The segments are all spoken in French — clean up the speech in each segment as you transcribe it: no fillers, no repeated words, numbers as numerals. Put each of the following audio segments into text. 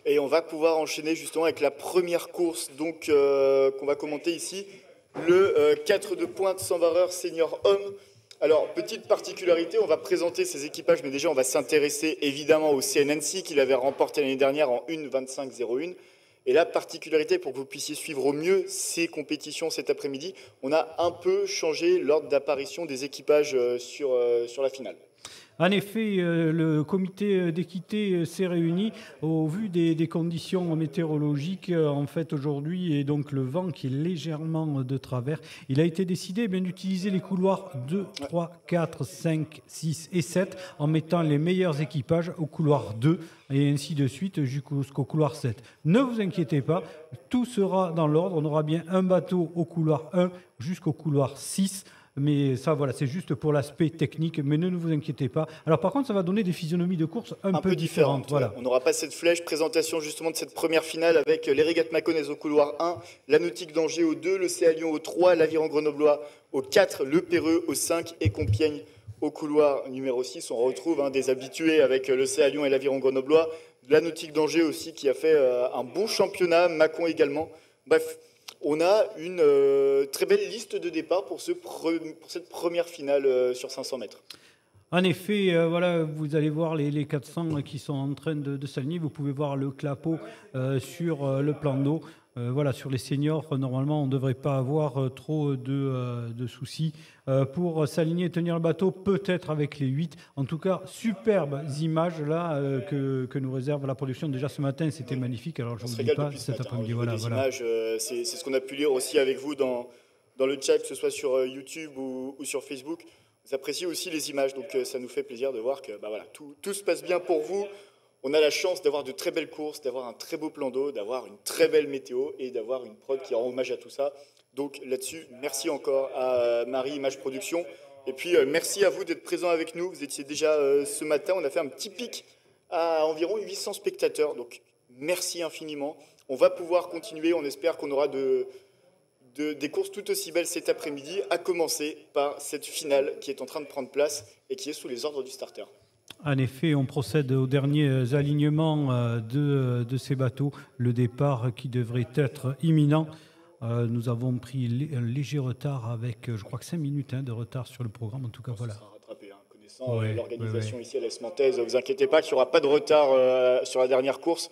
Et on va pouvoir enchaîner justement avec la première course donc qu'on va commenter ici, le 4 de pointe sans barreur senior homme. Alors, petite particularité, on va présenter ces équipages, mais déjà on va s'intéresser évidemment au CNNC qu'il avait remporté l'année dernière en 1:25:01. Et la particularité, pour que vous puissiez suivre au mieux ces compétitions cet après-midi, on a un peu changé l'ordre d'apparition des équipages sur la finale. En effet, le comité d'équité s'est réuni au vu des conditions météorologiques en fait aujourd'hui et donc le vent qui est légèrement de travers. Il a été décidé d'utiliser les couloirs 2, 3, 4, 5, 6 et 7 en mettant les meilleurs équipages au couloir 2 et ainsi de suite jusqu'au couloir 7. Ne vous inquiétez pas, tout sera dans l'ordre. On aura bien un bateau au couloir 1 jusqu'au couloir 6. Mais ça, voilà, c'est juste pour l'aspect technique, mais ne vous inquiétez pas. Alors par contre, ça va donner des physionomies de course un peu différentes. Voilà. On n'aura pas cette flèche, présentation justement de cette première finale avec les régates Mâconnaises au couloir 1, la Nautique d'Angers au 2, le CA Lyon au 3, l'Aviron Grenoblois au 4, le Perreux au 5 et Compiègne au couloir numéro 6. On retrouve des habitués avec le CA Lyon et l'Aviron Grenoblois, la Nautique d'Angers aussi qui a fait un bon championnat, Mâcon également. Bref, on a une très belle liste de départ pour cette première finale sur 500 mètres. En effet, voilà, vous allez voir les 400 qui sont en train de s'aligner. Vous pouvez voir le clapot sur le plan d'eau. Voilà, sur les seniors, normalement, on ne devrait pas avoir trop de soucis pour s'aligner et tenir le bateau, peut-être avec les 8. En tout cas, superbes images là que nous réserve la production. Déjà ce matin, c'était magnifique. Alors je ne vous dis pas cet après-midi. Voilà, images, c'est ce qu'on a pu lire aussi avec vous dans le chat, que ce soit sur YouTube ou sur Facebook. Vous appréciez aussi les images, donc ça nous fait plaisir de voir que voilà, tout se passe bien pour vous. On a la chance d'avoir de très belles courses, d'avoir un très beau plan d'eau, d'avoir une très belle météo et d'avoir une prod qui rend hommage à tout ça. Donc là-dessus, merci encore à Marie Image Production. Et puis merci à vous d'être présents avec nous. Vous étiez déjà ce matin, on a fait un petit pic à environ 800 spectateurs. Donc merci infiniment. On va pouvoir continuer, on espère qu'on aura des courses tout aussi belles cet après-midi, à commencer par cette finale qui est en train de prendre place et qui est sous les ordres du starter. En effet, on procède aux derniers alignements de ces bateaux. Le départ qui devrait être imminent. Nous avons pris un léger retard avec, je crois que 5 minutes de retard sur le programme. En tout cas, voilà. Ça sera rattrapé, connaissant l'organisation ici à l'Est Mantaise. Ne vous inquiétez pas qu'il n'y aura pas de retard sur la dernière course.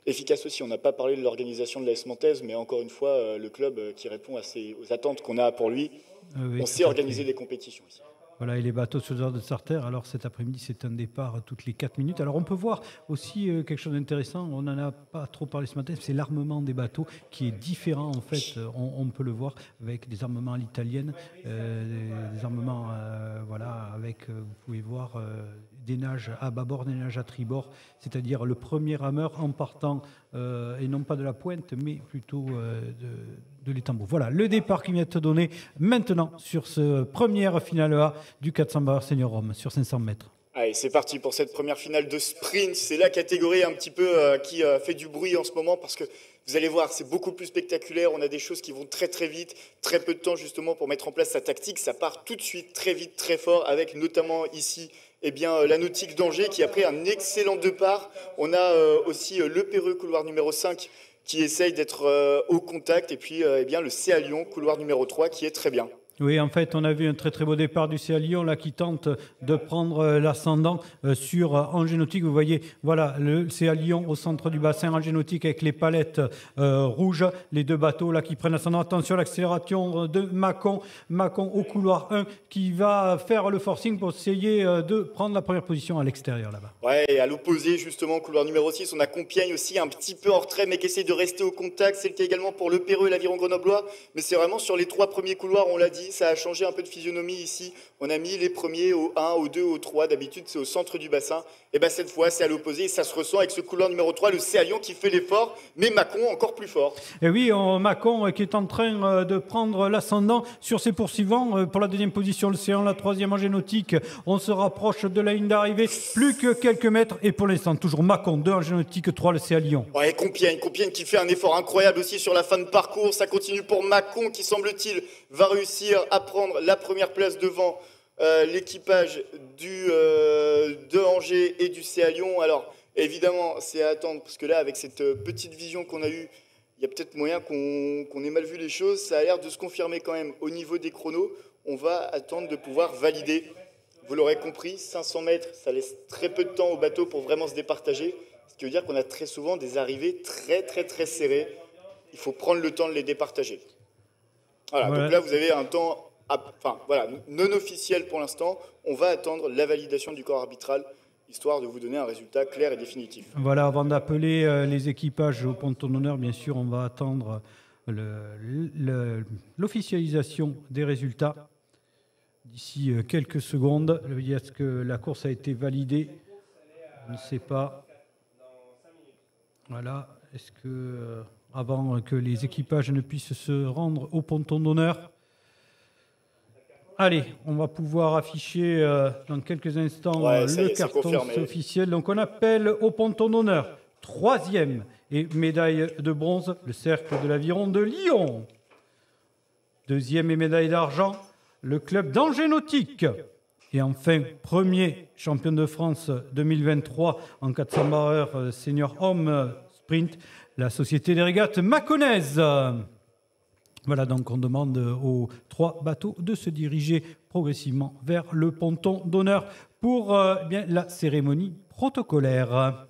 Efficace aussi, on n'a pas parlé de l'organisation de l'AS Mantaise, mais encore une fois, le club qui répond aux attentes qu'on a pour lui, on sait organiser des compétitions ici. Voilà, et les bateaux sur l'ordre de starter, alors cet après-midi, c'est un départ toutes les 4 minutes. Alors on peut voir aussi quelque chose d'intéressant, on n'en a pas trop parlé ce matin, c'est l'armement des bateaux qui est différent en fait, on peut le voir avec des armements à l'italienne, des armements, voilà, avec, vous pouvez voir, des nages à bâbord, des nages à tribord, c'est-à-dire le premier rameur en partant, et non pas de la pointe, mais plutôt de l'étambot. Voilà, le départ qui vient de te donner maintenant sur ce première finale A du 400 barres senior homme sur 500 mètres. Allez, c'est parti pour cette première finale de sprint. C'est la catégorie un petit peu qui fait du bruit en ce moment parce que vous allez voir, c'est beaucoup plus spectaculaire. On a des choses qui vont très très vite, très peu de temps justement pour mettre en place sa tactique. Ça part tout de suite très vite, très fort avec notamment ici la Nautique d'Angers qui a pris un excellent départ. On a aussi le Perreux, couloir numéro 5, qui essaye d'être au contact. Et puis le CA Lyon, couloir numéro 3, qui est très bien. Oui, en fait, on a vu un très très beau départ du CA Lyon là, qui tente de prendre l'ascendant sur Angers Nautique. Vous voyez, voilà, le CA Lyon au centre du bassin, Angers Nautique avec les palettes rouges, les deux bateaux là qui prennent l'ascendant. Attention à l'accélération de Mâcon au couloir 1 qui va faire le forcing pour essayer de prendre la première position à l'extérieur là-bas. Ouais, et à l'opposé justement, couloir numéro 6, on a Compiègne aussi un petit peu en retrait mais qui essaie de rester au contact. C'est le cas également pour le Perreux et l'Aviron Grenoblois. Mais c'est vraiment sur les 3 premiers couloirs, on l'a dit, ça a changé un peu de physionomie ici. On a mis les premiers au 1, au 2, au 3. D'habitude, c'est au centre du bassin. Et bien cette fois, c'est à l'opposé. Ça se ressent avec ce couloir numéro 3, le CA Lyon qui fait l'effort, mais Mâcon encore plus fort. Et oui, Mâcon qui est en train de prendre l'ascendant sur ses poursuivants. Pour la deuxième position, le C1, la troisième, Angers Nautique. On se rapproche de la ligne d'arrivée. Plus que quelques mètres. Et pour l'instant, toujours Mâcon, 2, Angers Nautique, 3, le CA Lyon. Ouais, Compiègne qui fait un effort incroyable aussi sur la fin de parcours. Ça continue pour Mâcon qui, semble-t-il, va réussir à prendre la première place devant l'équipage de Angers et du CA Lyon. Alors, Évidemment, c'est à attendre, parce que là, avec cette petite vision qu'on a eue, il y a peut-être moyen qu'on ait mal vu les choses. Ça a l'air de se confirmer quand même. Au niveau des chronos, on va attendre de pouvoir valider. Vous l'aurez compris, 500 mètres, ça laisse très peu de temps au bateau pour vraiment se départager. Ce qui veut dire qu'on a très souvent des arrivées très serrées. Il faut prendre le temps de les départager. Voilà, donc là, vous avez un temps non officiel pour l'instant. On va attendre la validation du corps arbitral, histoire de vous donner un résultat clair et définitif. Voilà, avant d'appeler les équipages au ponton d'honneur, bien sûr, on va attendre l'officialisation des résultats. D'ici quelques secondes, est-ce que la course a été validée? Je ne sais pas. Voilà, est-ce que, avant que les équipages ne puissent se rendre au ponton d'honneur, allez, on va pouvoir afficher dans quelques instants le carton officiel. Donc on appelle au ponton d'honneur 3e et médaille de bronze, le Cercle de l'Aviron de Lyon. 2e et médaille d'argent, le club d'Angers Nautique. Et enfin, 1er champion de France 2023 en 400 barreurs senior homme sprint, la Société des régates Mâconnaise. Voilà, donc on demande aux 3 bateaux de se diriger progressivement vers le ponton d'honneur pour la cérémonie protocolaire.